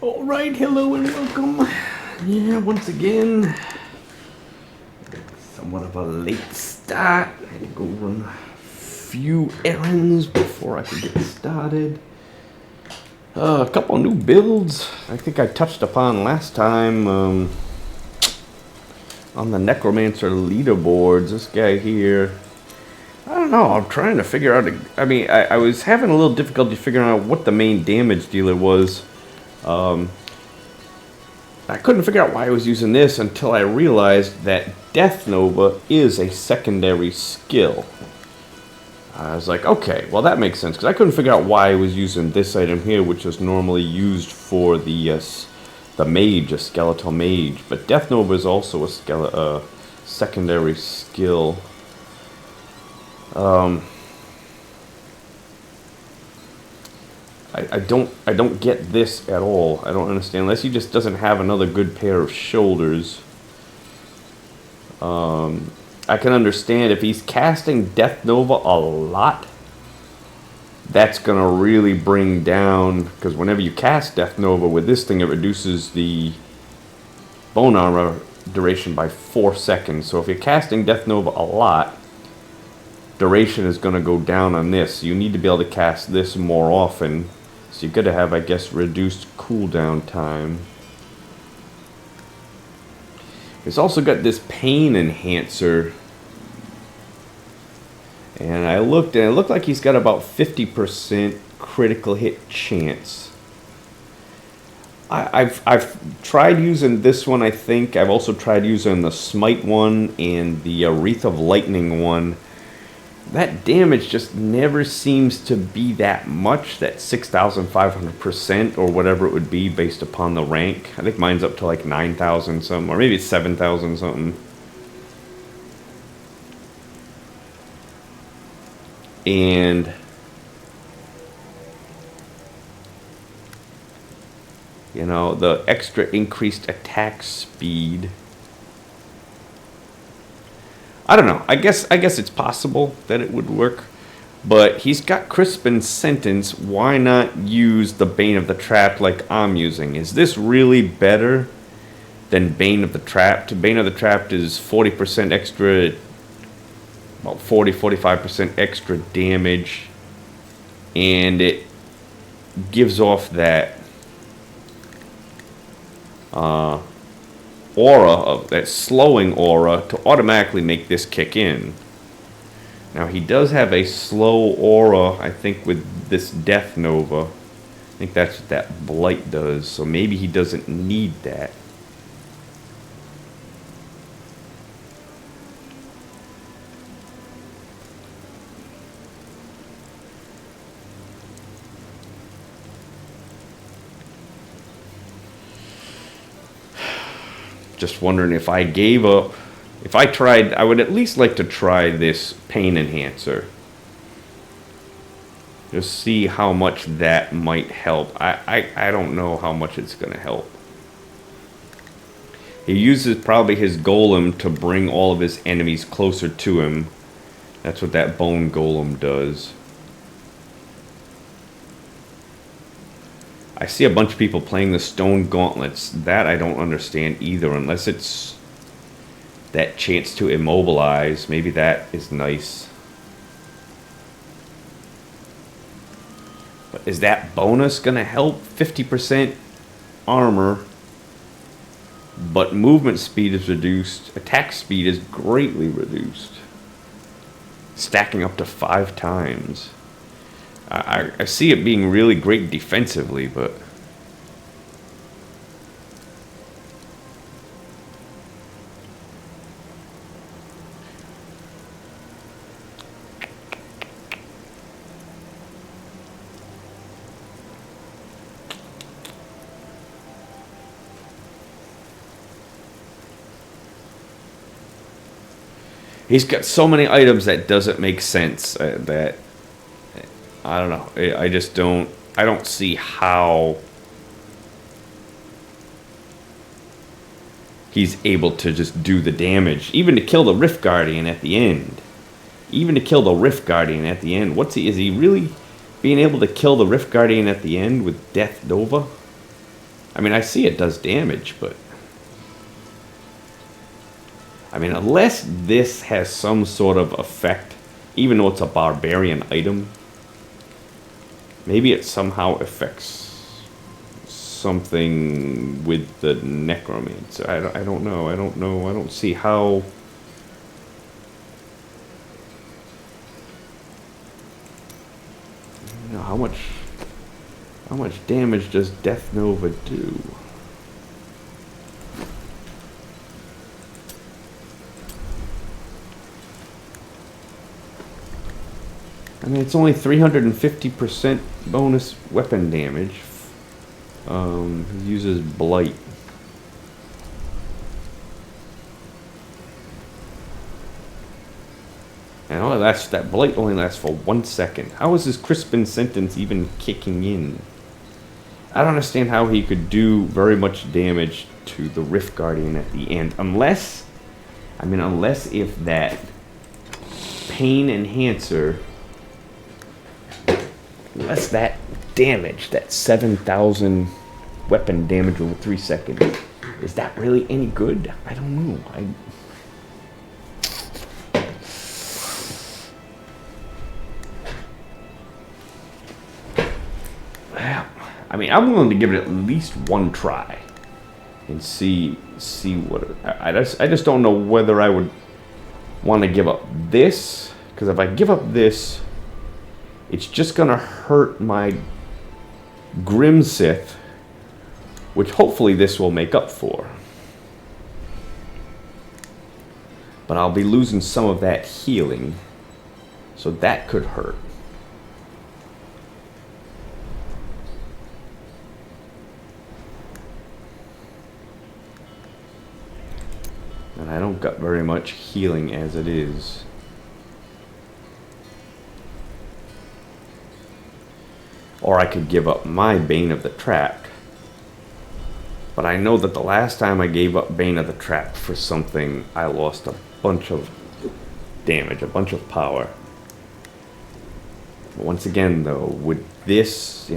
Alright, hello and welcome. Yeah, once again, somewhat of a late start. I had to go run a few errands before I could get started. A couple new builds I think I touched upon last time on the Necromancer leaderboards. This guy here, I don't know, I'm trying to figure out, I was having a little difficulty figuring out what the main damage dealer was. I couldn't figure out why I was using this until I realized that Death Nova is a secondary skill. I was like, okay, well that makes sense, because I couldn't figure out why I was using this item here, which is normally used for the mage, a skeletal mage. But Death Nova is also a secondary skill. I don't get this at all. I don't understand, unless he just doesn't have another good pair of shoulders. I can understand if he's casting Death Nova a lot, that's gonna really bring down, because whenever you cast Death Nova with this thing, it reduces the bone armor duration by 4 seconds. So if you're casting Death Nova a lot, duration is gonna go down on this. You need to be able to cast this more often. So you're going to have, I guess, reduced cooldown time. It's also got this pain enhancer. And I looked, and it looked like he's got about 50% critical hit chance. I've tried using this one, I think. I've also tried using the Smite one and the Wreath of Lightning one. That damage just never seems to be that much, that 6,500% or whatever it would be based upon the rank. I think mine's up to like 9,000 something, or maybe it's 7,000 something. And you know, the extra increased attack speed, I don't know. I guess it's possible that it would work, but he's got Crispin's Sentence. Why not use the Bane of the Trapped like I'm using? Is this really better than Bane of the Trapped? Bane of the Trapped is 40% extra, about 45% extra damage, and it gives off that aura, of that slowing aura, to automatically make this kick in. Now he does have a slow aura, I think, with this Death Nova. I think that's what that Blight does, so maybe he doesn't need that. Just wondering if I gave up, if I tried, I would at least like to try this Pain Enhancer. Just see how much that might help. I don't know how much it's going to help. He uses probably his golem to bring all of his enemies closer to him. That's what that bone golem does. I see a bunch of people playing the stone gauntlets. That I don't understand either, unless it's that chance to immobilize. Maybe that is nice. But is that bonus going to help? 50% armor, but movement speed is reduced. Attack speed is greatly reduced, stacking up to 5 times. I see it being really great defensively, but he's got so many items that doesn't make sense. That I don't know. I just don't. I don't see how he's able to just do the damage, even to kill the Rift Guardian at the end. What's he? Is he really being able to kill the Rift Guardian at the end with Death Nova? I mean, I see it does damage, but... I mean, unless this has some sort of effect, even though it's a barbarian item, maybe it somehow affects something with the Necromancer. I don't know. I don't see how... You know, how much damage does Death Nova do? I mean, it's only 350% bonus weapon damage. He uses Blight. And all that Blight only lasts for 1 second. How is his Crispin sentence even kicking in? I don't understand how he could do very much damage to the Rift Guardian at the end. Unless if that Pain Enhancer... Unless that damage, that 7,000 weapon damage over 3 seconds, is that really any good? I don't know. I mean, I'm willing to give it at least one try and see what I just don't know whether I would want to give up this, because if I give up this, it's just gonna hurt my Grim Sith, which hopefully this will make up for. But I'll be losing some of that healing, so that could hurt. And I don't got very much healing as it is. Or I could give up my Bane of the Trap. But I know that the last time I gave up Bane of the Trap for something, I lost a bunch of damage, a bunch of power. But once again, though, would this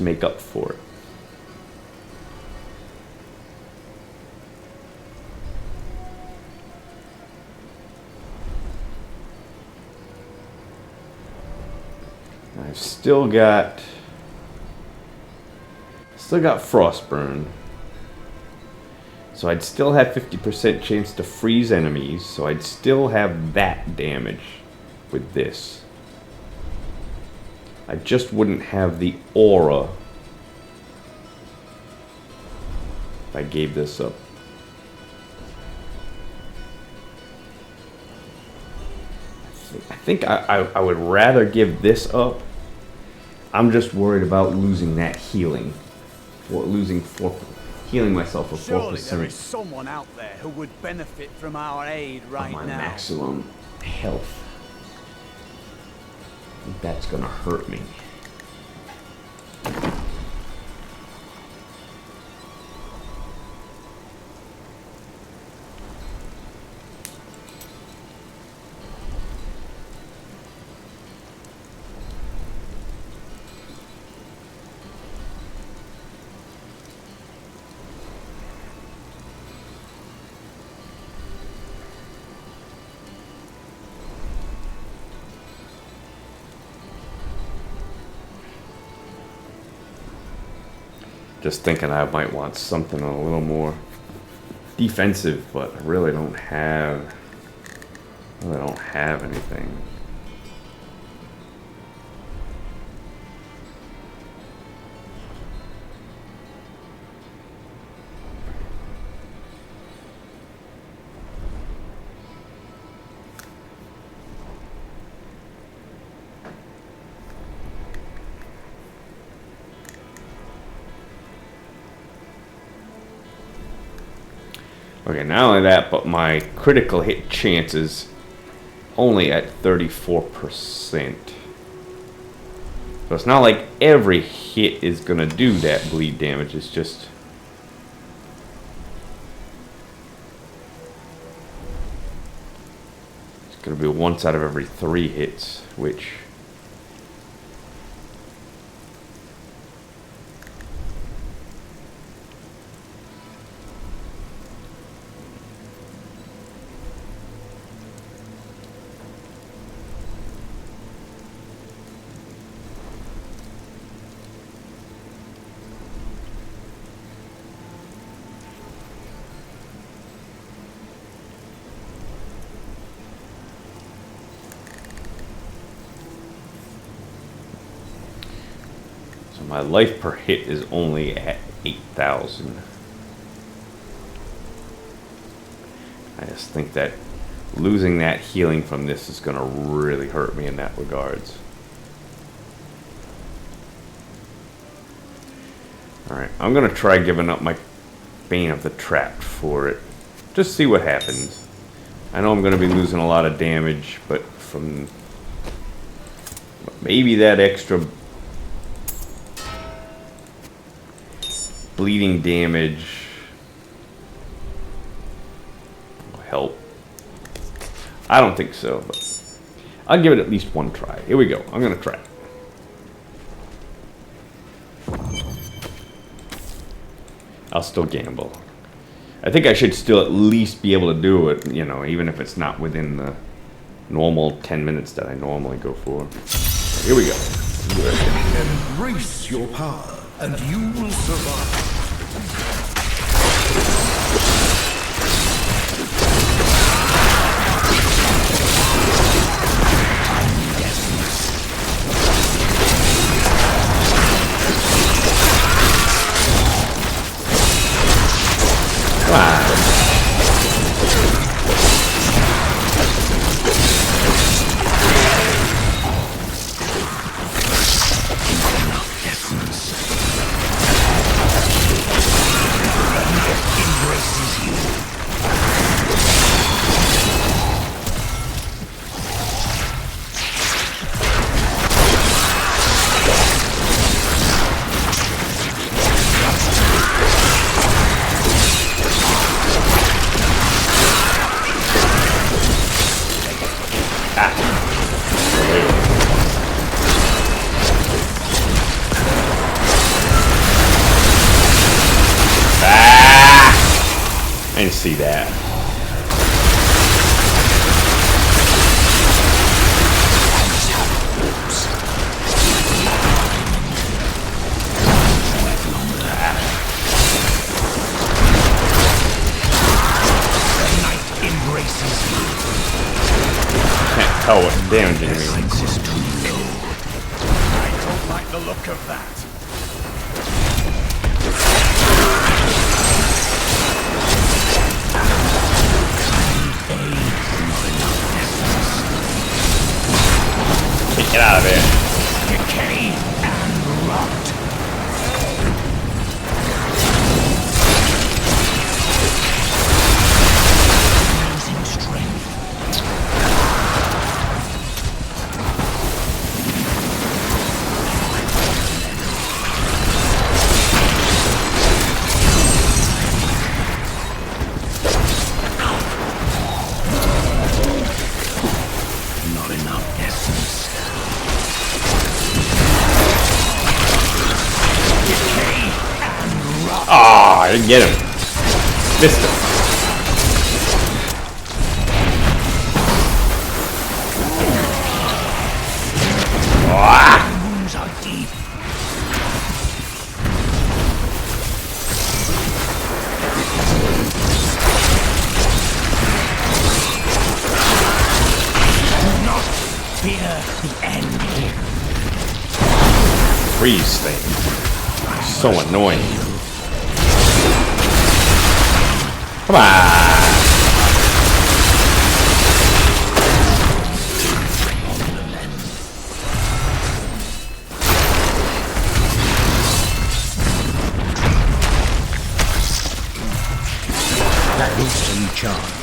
make up for it? I've still got Frostburn. So I'd still have 50% chance to freeze enemies, so I'd still have that damage with this. I just wouldn't have the aura if I gave this up. I think I would rather give this up. I'm just worried about losing that healing. Or healing myself for 4%. Surely there is someone out there who would benefit from our aid right now. My maximum health. I think that's gonna hurt me. Just thinking I might want something a little more defensive, but I really don't have anything. Okay, not only that, but my critical hit chance is only at 34%. So it's not like every hit is gonna do that bleed damage, it's just... It's gonna be once out of every 3 hits, which... My life per hit is only at 8,000. I just think that losing that healing from this is going to really hurt me in that regards. Alright, I'm going to try giving up my Bane of the Trapped for it. Just see what happens. I know I'm going to be losing a lot of damage, but from maybe that extra bleeding damage will help. I don't think so, but I'll give it at least one try. Here we go. I'm going to try it. I'll still gamble. I think I should still at least be able to do it, you know, even if it's not within the normal 10 minutes that I normally go for. Here we go. Embrace your power, and you will survive. I didn't see that. Can't tell what damage it means. I don't like the look of that. Get out of there. Decay and rot. Losing strength. Not enough essence. Oh, I didn't get him. Missed him. Wounds are deep. Do not fear the end. Freeze thing. So annoying. Come on. That will recharge.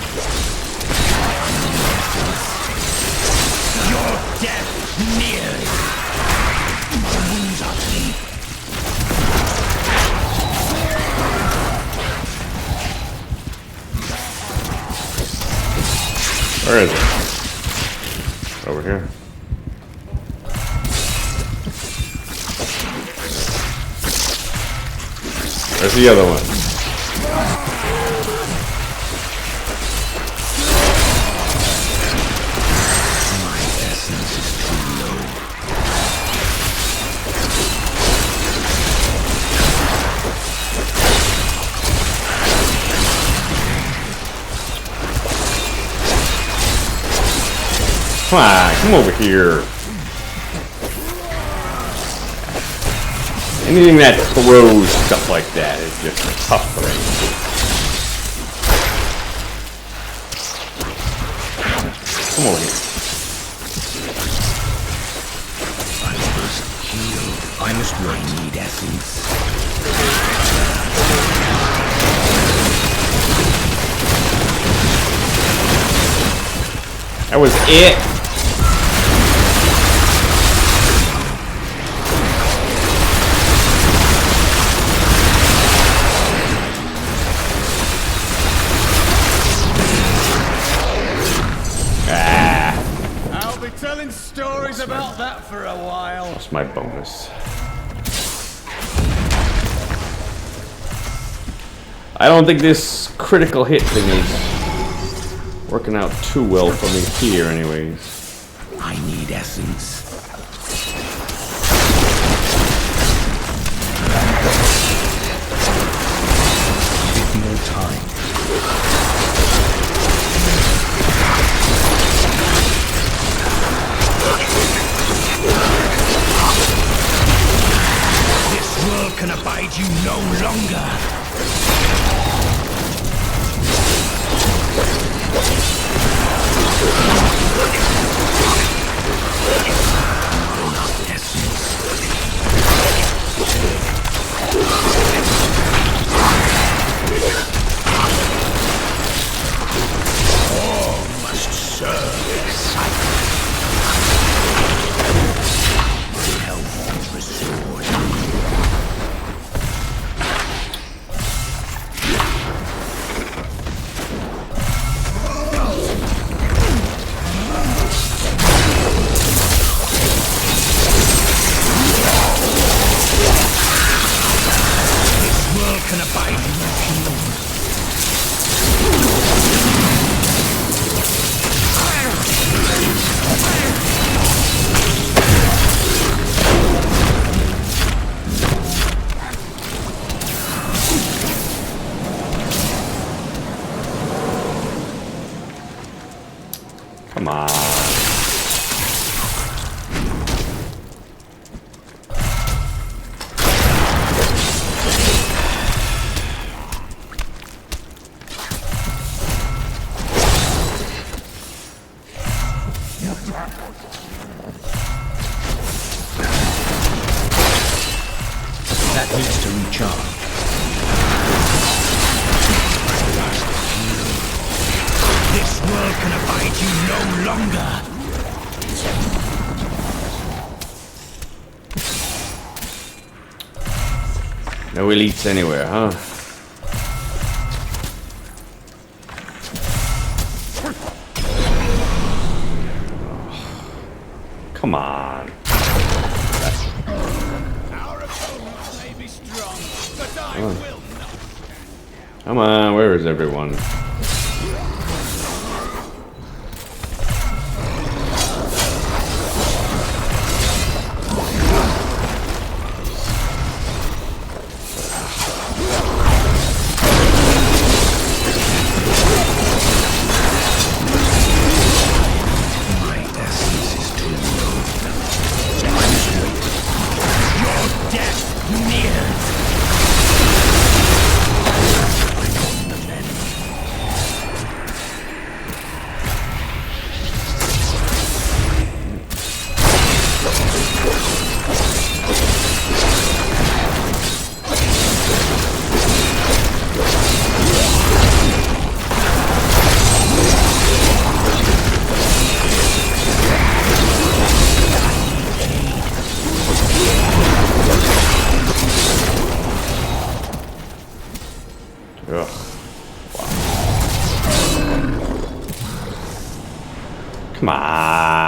Your death nears. My wounds are deep. Where is it? Over here. Where's the other one? My essence is too low. Come on, come over here. Anything that throws stuff like that is just tough for me. Come over here. I must need essence. That was it. I'll be telling stories about that for a while. That's my bonus. I don't think this critical hit thing is working out too well for me here anyways. I need essence. Bit more time. This world can abide you no longer. Come on. That needs to recharge. This world can abide you no longer. No elites anywhere, huh? Come on. Our opponents may be strong, but I will not. Come on, where is everyone? Ugh. Wow. Come on.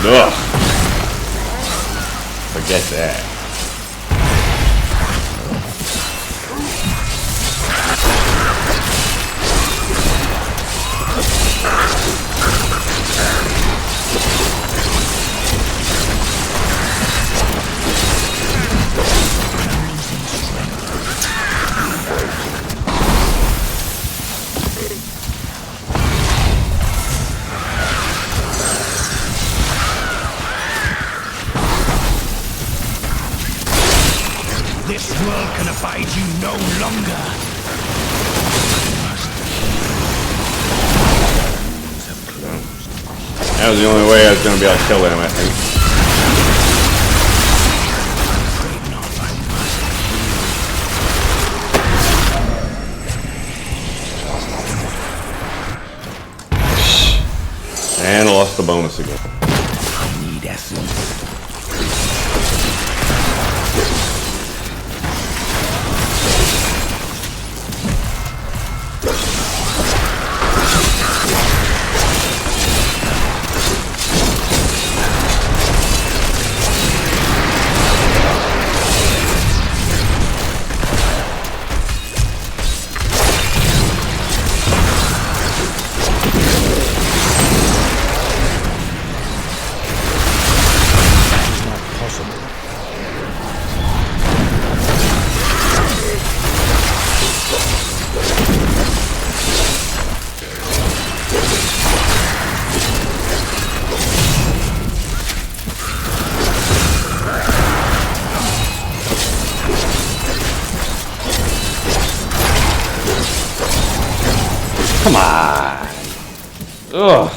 Ugh. Forget that. This world can abide you no longer. That was the only way I was going to be able to kill him, I think. And I lost the bonus again. I need essence. Come on. Ugh.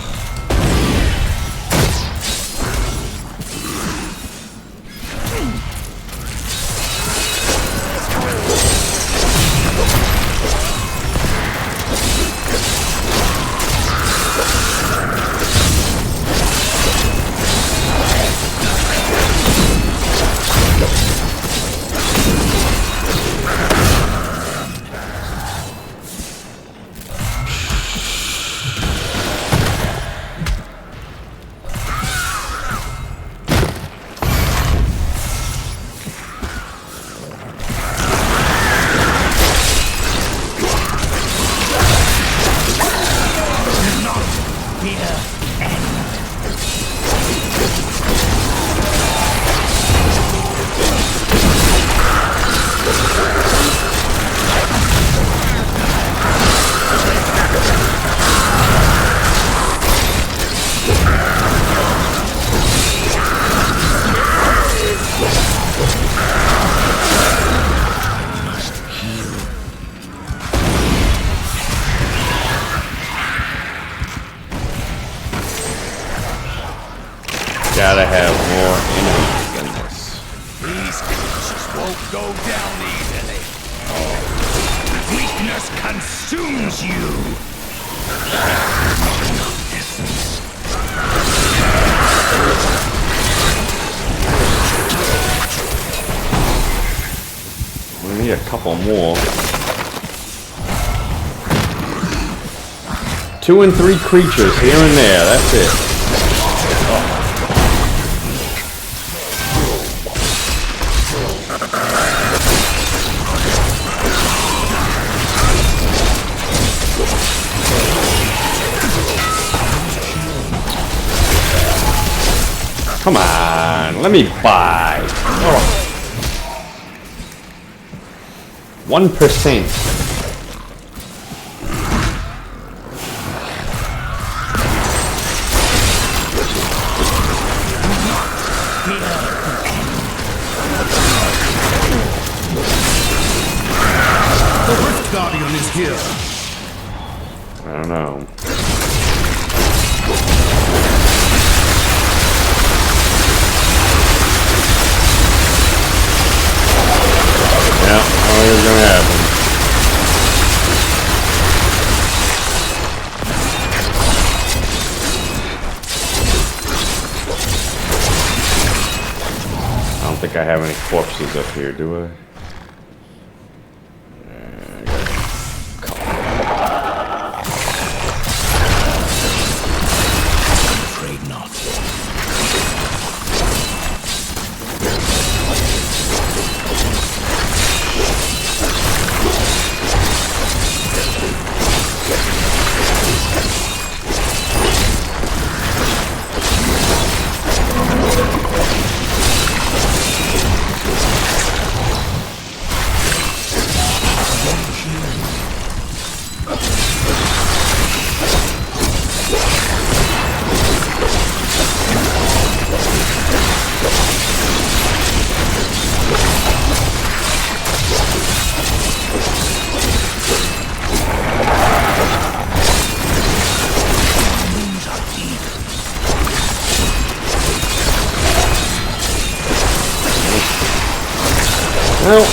Gotta have more enemies than this. These creatures won't go down easily. Weakness consumes you. We need a couple more. 2 and 3 creatures here and there. That's it. Come on, let me buy. 1%. The Rift Guardian is here. I don't know. Yeah, I don't think it's gonna happen. I don't think I have any corpses up here, do I? Afraid not. Well,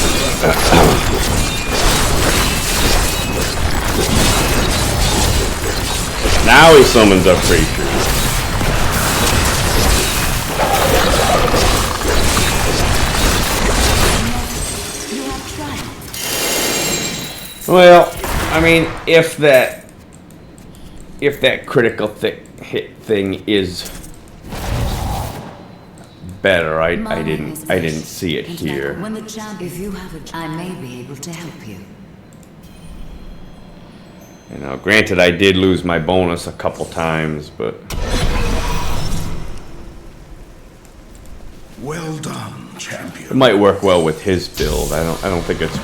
now he summons up creatures. Well, I mean, if that critical hit thing is better, I didn't see it here. When the champ, if you have a, I may be able to help you. You know, granted, I did lose my bonus a couple times, but Well done, champion. it might work well with his build. I don't think it's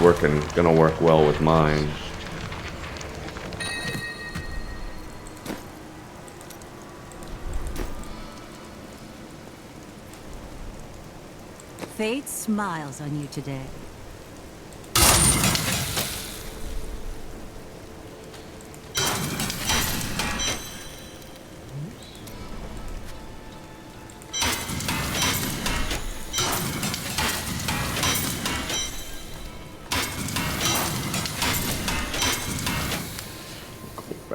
gonna work well with mine. Fate smiles on you today.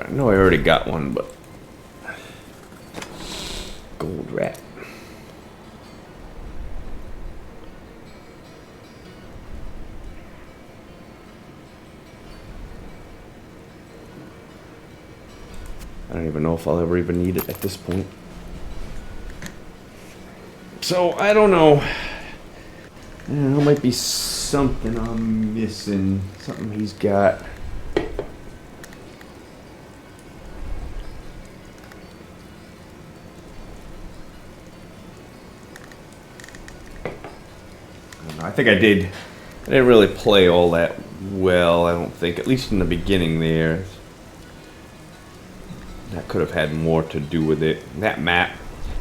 I know I already got one, but gold rat. I don't even know if I'll ever even need it at this point. So, I don't know. There might be something I'm missing. Something he's got. I think I didn't really play all that well, I don't think. At least in the beginning there. That could have had more to do with it. That map,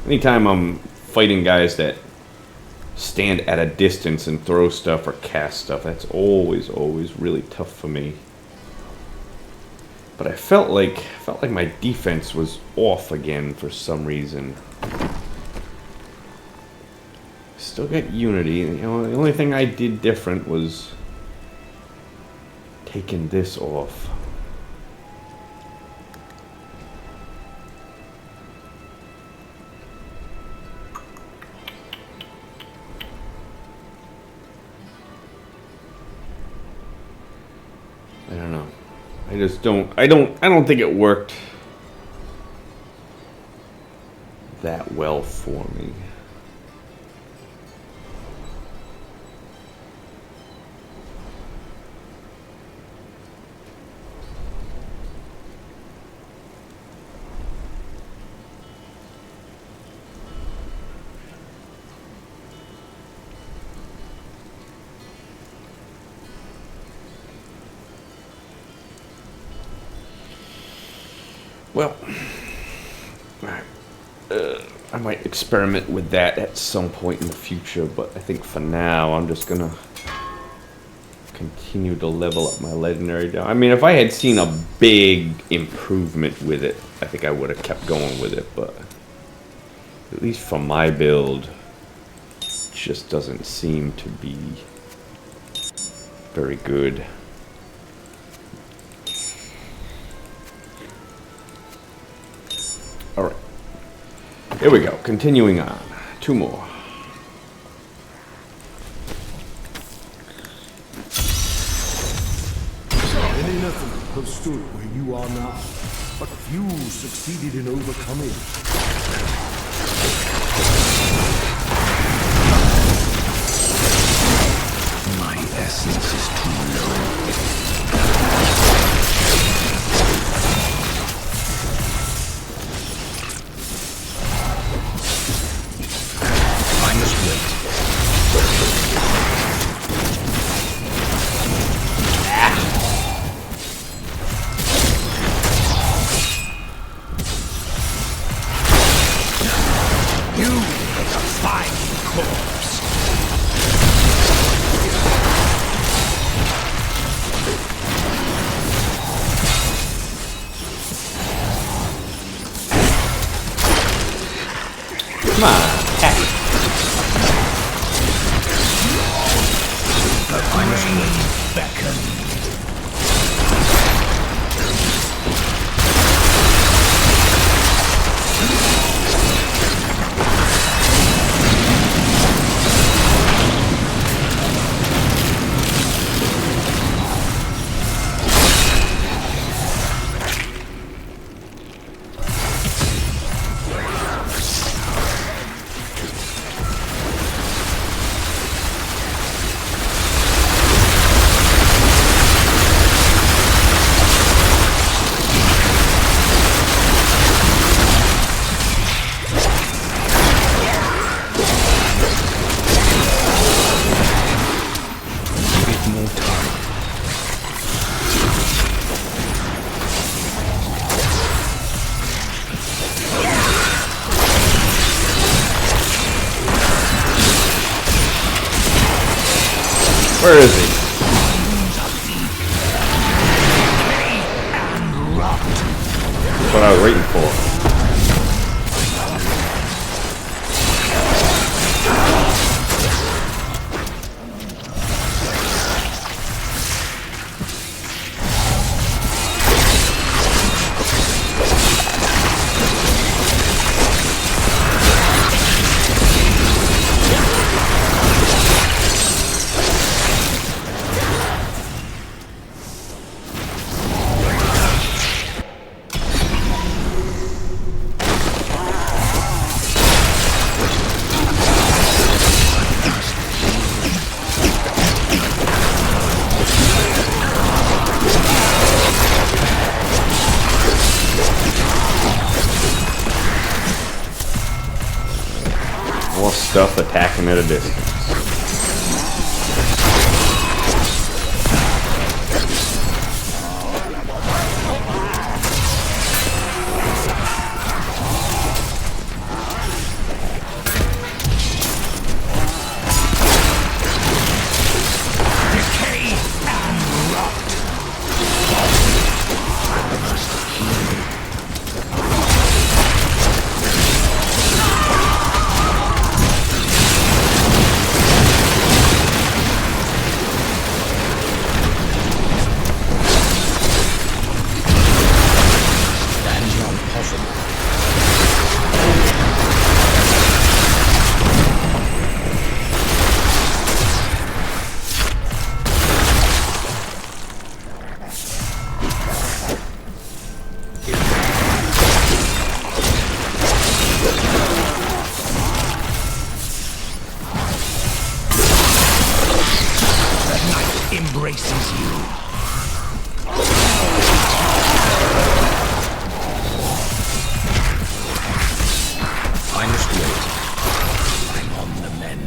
anytime I'm fighting guys that stand at a distance and throw stuff or cast stuff, that's always really tough for me. But I felt like my defense was off again for some reason. Still got unity. You know, the only thing I did different was taking this off. I don't know. I just don't. I don't think it worked that well for me. Well, I might experiment with that at some point in the future, but I think for now I'm just gonna continue to level up my legendary down. I mean, if I had seen a big improvement with it, I think I would have kept going with it, but at least for my build, it just doesn't seem to be very good. Alright. Here we go. Continuing on. Two more. Many nothing have stood where you are now, but few succeeded in overcoming. My essence is too low. I must wait. You are a fine corpse. Where is he? That's what I was waiting for. More stuff attacking at a distance. Embraces you. Finest wait. I'm on the mend.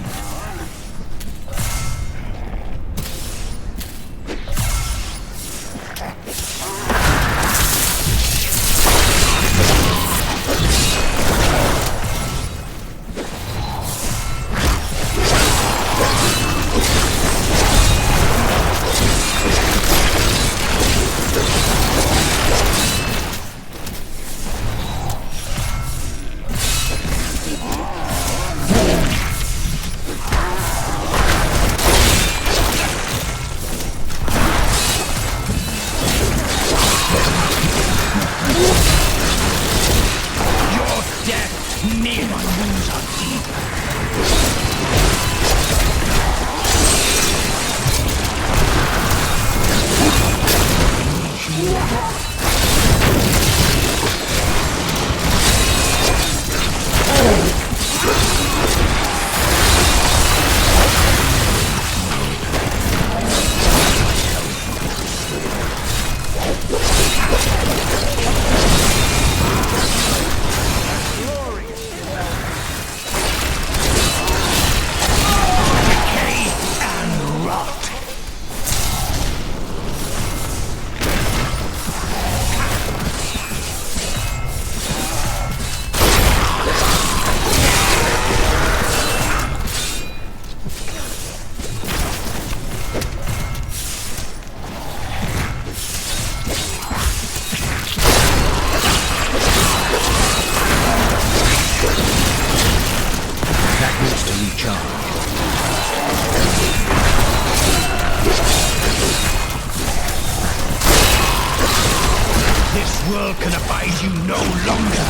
This world can abide you no longer.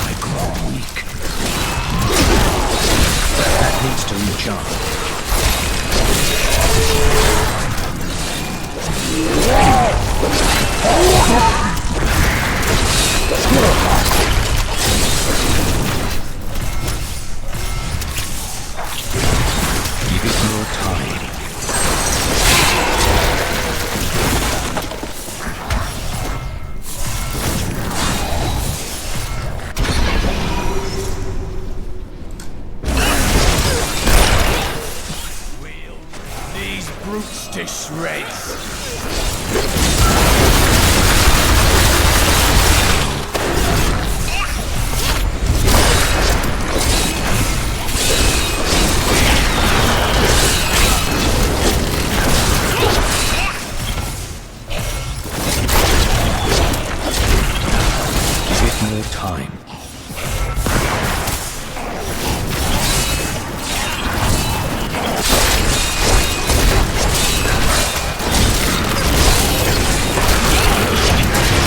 I grow weak. That needs to recharge. Give it more time. These brutes to shreds. Time.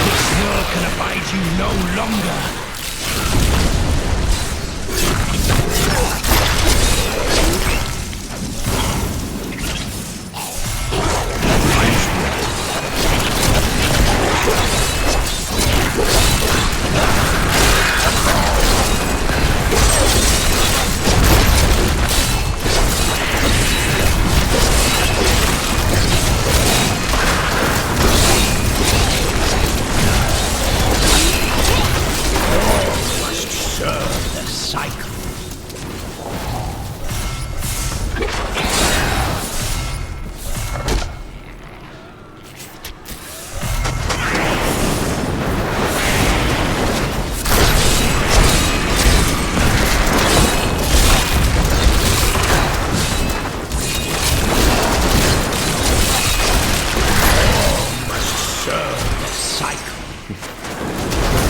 This world can abide you no longer.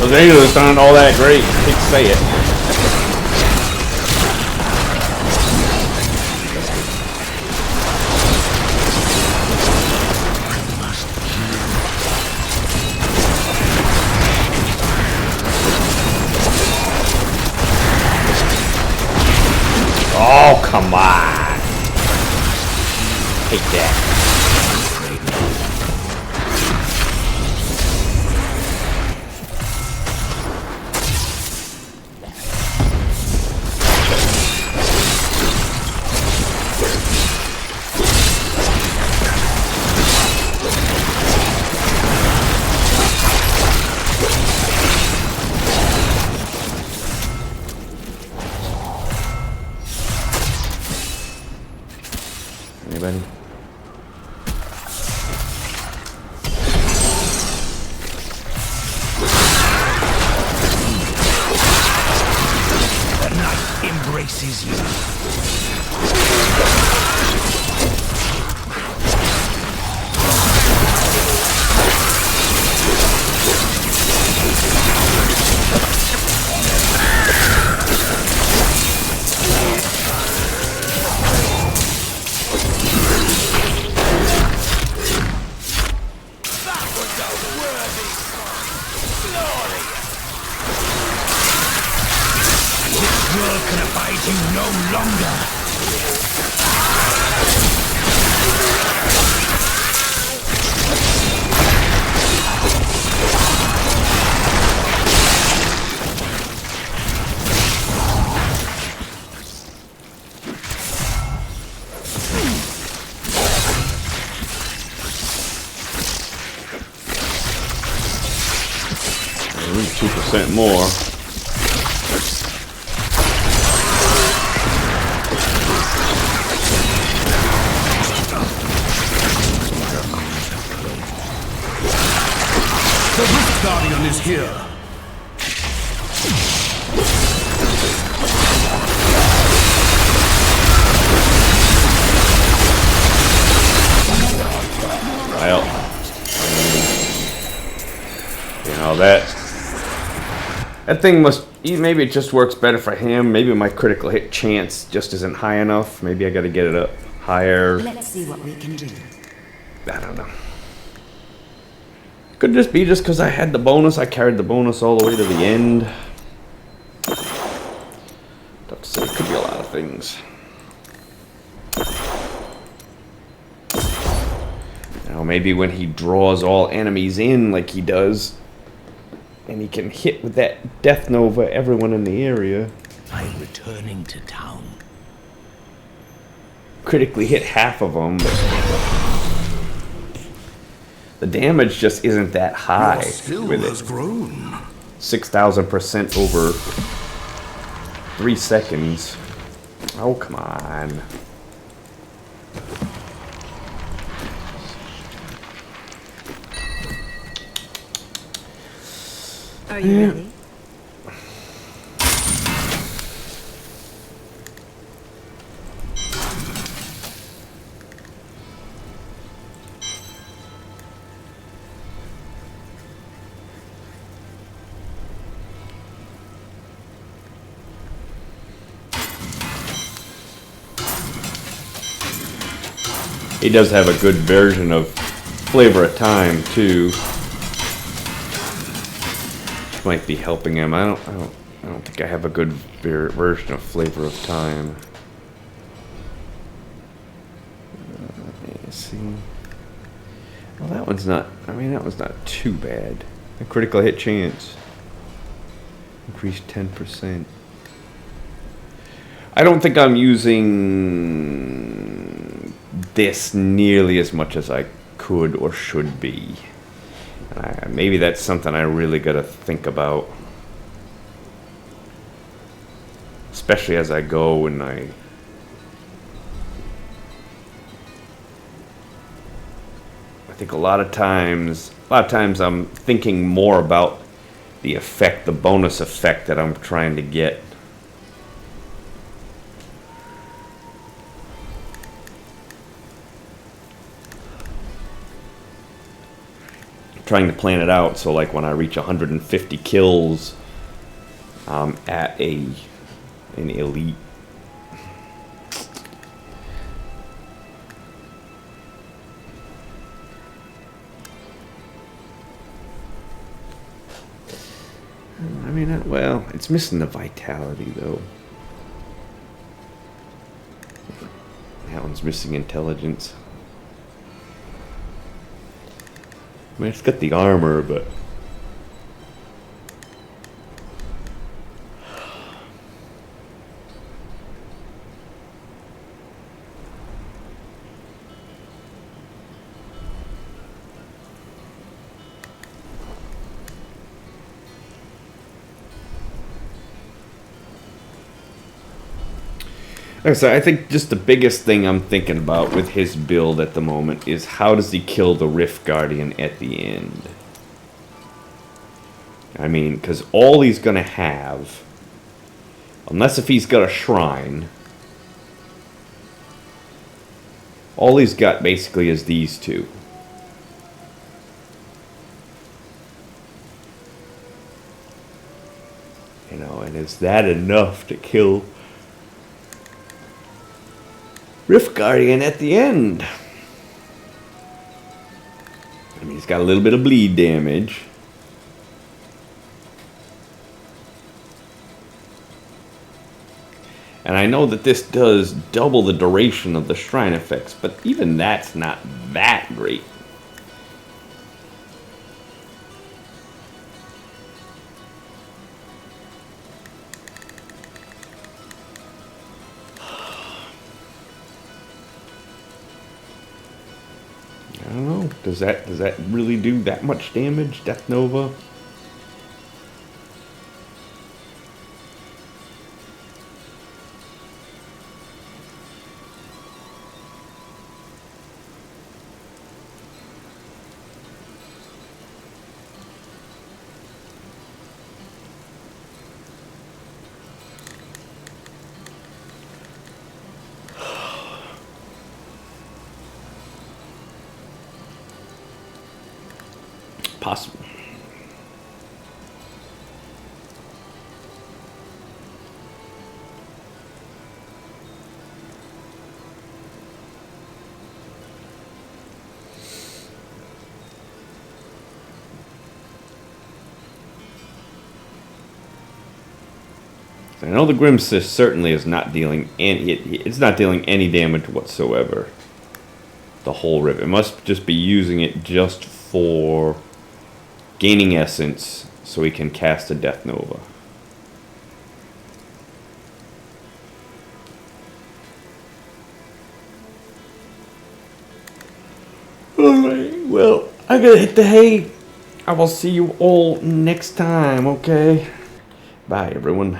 Those English aren't all that great. I hate to say it. Oh, come on. Hate that. Anybody? The night embraces you. World can abide you no longer. Only 2% more. The Rift Guardian is here. Well, you know that thing must maybe it just works better for him. Maybe my critical hit chance just isn't high enough. Maybe I got to get it up higher. Let's see what we can do. I don't know. Could just be just because I had the bonus. I carried the bonus all the way to the end. Tough to say. It could be a lot of things. You know, maybe when he draws all enemies in like he does, and he can hit with that Death Nova everyone in the area. I'm returning to town. Critically hit half of them, but the damage just isn't that high Your skill with has it. grown. 6,000% over 3 seconds. Oh, come on. Are you ready? He does have a good version of Flavor of Time too. Might be helping him. I don't think I have a good version of Flavor of Time. Let me see. Well, that one's not. I mean, that one's not too bad. A critical hit chance increased 10%. I don't think I'm using this nearly as much as I could or should be. Maybe that's something I really got to think about. Especially as I go and I think a lot of times I'm thinking more about the effect, the bonus effect that I'm trying to get. Trying to plan it out so like when I reach 150 kills, I'm at an elite. I mean, well, it's missing the vitality though. That one's missing intelligence. I mean, it's got the armor, but like I said, I think just the biggest thing I'm thinking about with his build at the moment is how does he kill the Rift Guardian at the end? I mean, because all he's going to have, unless if he's got a shrine, all he's got basically is these two. You know, and is that enough to kill Rift Guardian at the end? I mean, he's got a little bit of bleed damage. And I know that this does double the duration of the shrine effects, but even that's not that great. I don't know. Does that really do that much damage, Death Nova? Possible. I know the Grim Cyst certainly is not dealing it's not dealing any damage whatsoever. The whole rip. It must just be using it just for gaining essence so he can cast a Death Nova. Alright, well, I gotta hit the hay. I will see you all next time, okay? Bye, everyone.